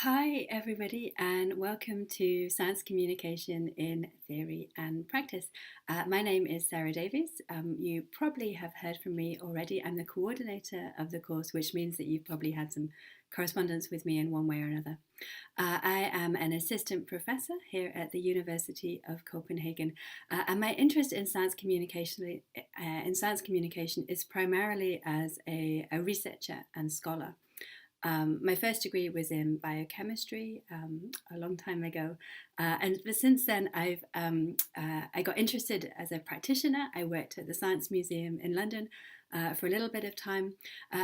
Hi, everybody, and welcome to Science Communication in Theory and Practice. My name is Sarah Davies. You probably have heard from me already. I'm the coordinator of the course, which means that you've probably had some correspondence with me in one way or another. I am an assistant professor here at the University of Copenhagen, and my interest in science communication is primarily as a researcher and scholar. My first degree was in biochemistry a long time ago, and since then I got interested as a practitioner. I worked at the Science Museum in London for a little bit of time,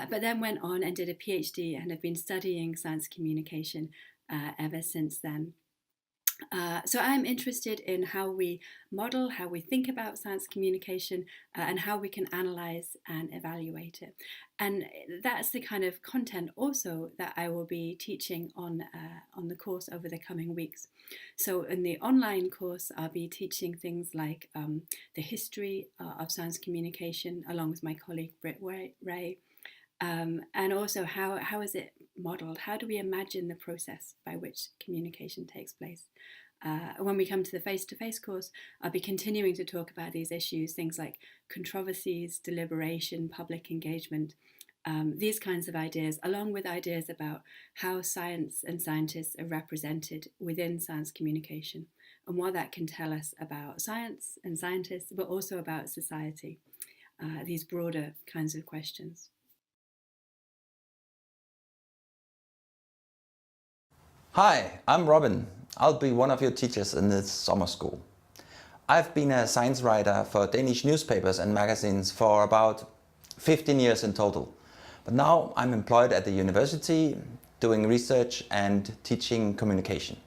but then went on and did a PhD and have been studying science communication ever since then. So I'm interested in how we model, how we think about science communication, and how we can analyze and evaluate it. And that's the kind of content also that I will be teaching on the course over the coming weeks. So in the online course, I'll be teaching things like the history of science communication, along with my colleague Britt Ray. And also how is it modeled? How do we imagine the process by which communication takes place? When we come to the face-to-face course, I'll be continuing to talk about these issues, things like controversies, deliberation, public engagement, these kinds of ideas, along with ideas about how science and scientists are represented within science communication and what that can tell us about science and scientists, but also about society, these broader kinds of questions. Hi, I'm Robin. I'll be one of your teachers in this summer school. I've been a science writer for Danish newspapers and magazines for about 15 years in total. But now I'm employed at the university doing research and teaching communication.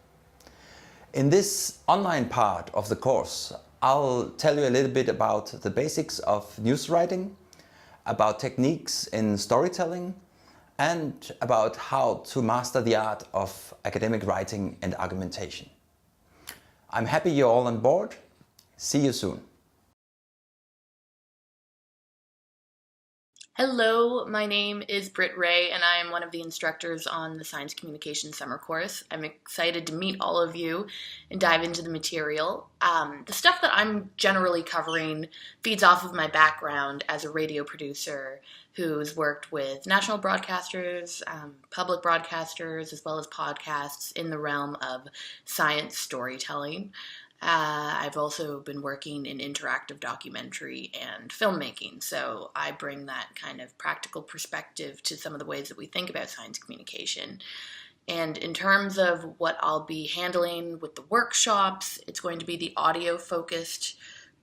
In this online part of the course, I'll tell you a little bit about the basics of news writing, about techniques in storytelling, and about how to master the art of academic writing and argumentation. I'm happy you're all on board. See you soon. Hello, my name is Britt Ray, and I am one of the instructors on the Science Communication Summer Course. I'm excited to meet all of you and dive into the material. The stuff that I'm generally covering feeds off of my background as a radio producer who's worked with national broadcasters, public broadcasters, as well as podcasts in the realm of science storytelling. I've also been working in interactive documentary and filmmaking, so I bring that kind of practical perspective to some of the ways that we think about science communication. And in terms of what I'll be handling with the workshops, it's going to be the audio-focused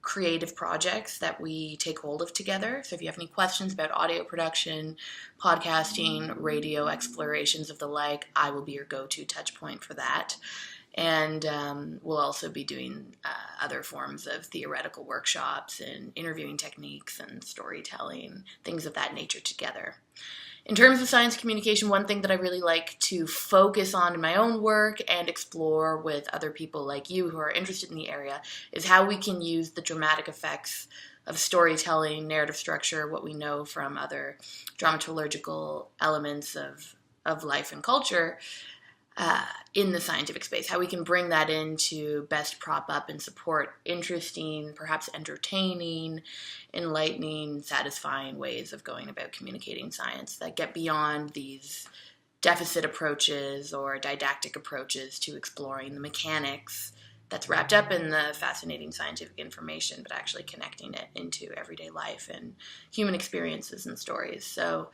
creative projects that we take hold of together. So if you have any questions about audio production, podcasting, radio explorations of the like, I will be your go-to touch point for that. And we'll also be doing other forms of theoretical workshops and interviewing techniques and storytelling, things of that nature together. In terms of science communication, one thing that I really like to focus on in my own work and explore with other people like you who are interested in the area is how we can use the dramatic effects of storytelling, narrative structure, what we know from other dramaturgical elements of life and culture, in the scientific space, how we can bring that in to best prop up and support interesting, perhaps entertaining, enlightening, satisfying ways of going about communicating science that get beyond these deficit approaches or didactic approaches to exploring the mechanics that's wrapped up in the fascinating scientific information, but actually connecting it into everyday life and human experiences and stories. So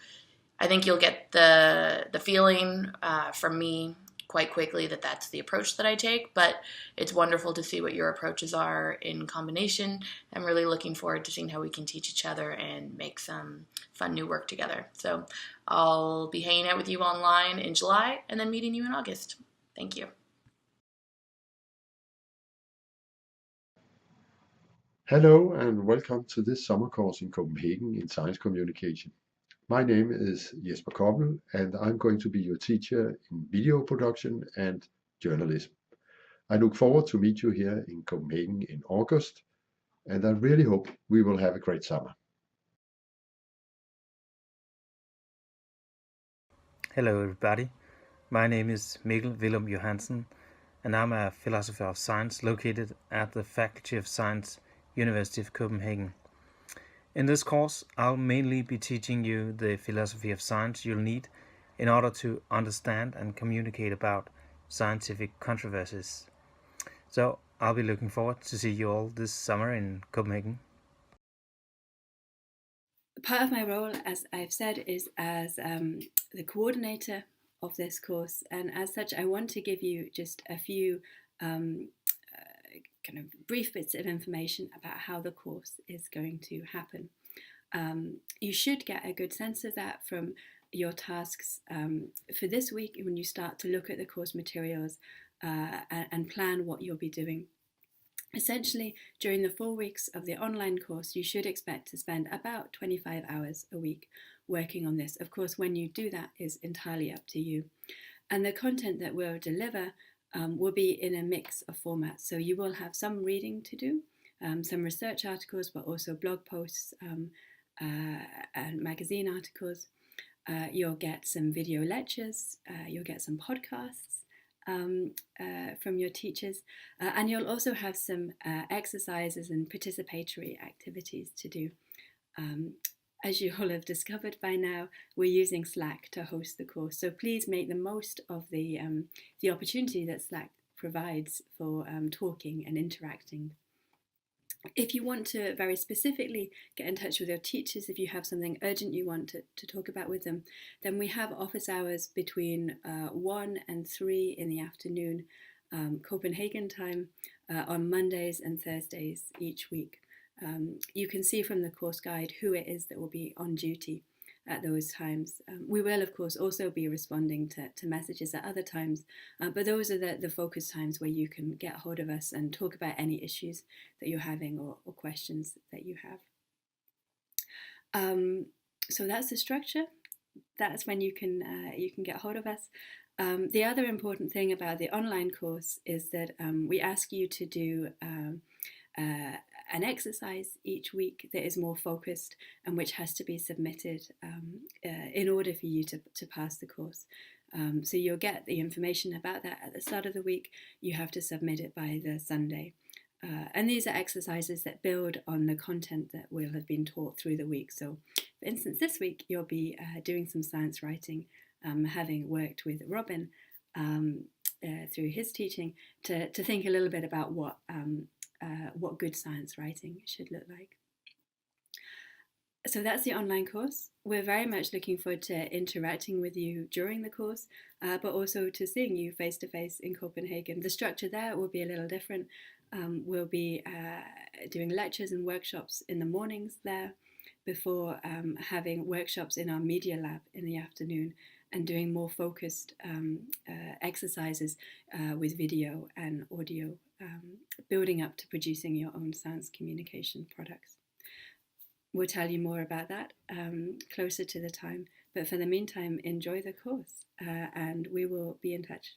I think you'll get the feeling from me quite quickly that that's the approach that I take, but it's wonderful to see what your approaches are in combination. I'm really looking forward to seeing how we can teach each other and make some fun new work together. So I'll be hanging out with you online in July and then meeting you in August. Thank you. Hello and welcome to this summer course in Copenhagen in Science Communication. My name is Jesper Koppel and I'm going to be your teacher in video production and journalism. I look forward to meet you here in Copenhagen in August, and I really hope we will have a great summer. Hello everybody, My name is Mikkel Willum Johansen, and I'm a philosopher of science located at the Faculty of Science, University of Copenhagen. In this course, I'll mainly be teaching you the philosophy of science you'll need in order to understand and communicate about scientific controversies. So I'll be looking forward to see you all this summer in Copenhagen. Part of my role, as I've said, is as the coordinator of this course, and as such I want to give you just a few kind of brief bits of information about how the course is going to happen. You should get a good sense of that from your tasks for this week when you start to look at the course materials and plan what you'll be doing. Essentially, during the 4 weeks of the online course, you should expect to spend about 25 hours a week working on this. Of course, when you do that is entirely up to you. And the content that we'll deliver will be in a mix of formats. So you will have some reading to do, some research articles, but also blog posts and magazine articles. You'll get some video lectures, you'll get some podcasts from your teachers, and you'll also have some exercises and participatory activities to do. As you all have discovered by now, we're using Slack to host the course, so please make the most of the opportunity that Slack provides for talking and interacting. If you want to very specifically get in touch with your teachers, if you have something urgent you want to talk about with them, then we have office hours between 1 and 3 in the afternoon, Copenhagen time, on Mondays and Thursdays each week. You can see from the course guide who it is that will be on duty at those times. We will, of course, also be responding to messages at other times, but those are the focus times where you can get hold of us and talk about any issues that you're having or questions that you have. So that's the structure. That's when you can get hold of us. The other important thing about the online course is that we ask you to do an exercise each week that is more focused and which has to be submitted in order for you to pass the course. So you'll get the information about that at the start of the week. You have to submit it by the Sunday. And these are exercises that build on the content that will have been taught through the week. So, for instance, this week you'll be doing some science writing, having worked with Robin through his teaching to think a little bit about what good science writing should look like. So that's the online course. We're very much looking forward to interacting with you during the course, but also to seeing you face to face in Copenhagen. The structure there will be a little different. We'll be doing lectures and workshops in the mornings there before having workshops in our media lab in the afternoon and doing more focused exercises with video and audio, building up to producing your own science communication products. We'll tell you more about that closer to the time, but for the meantime, enjoy the course and we will be in touch.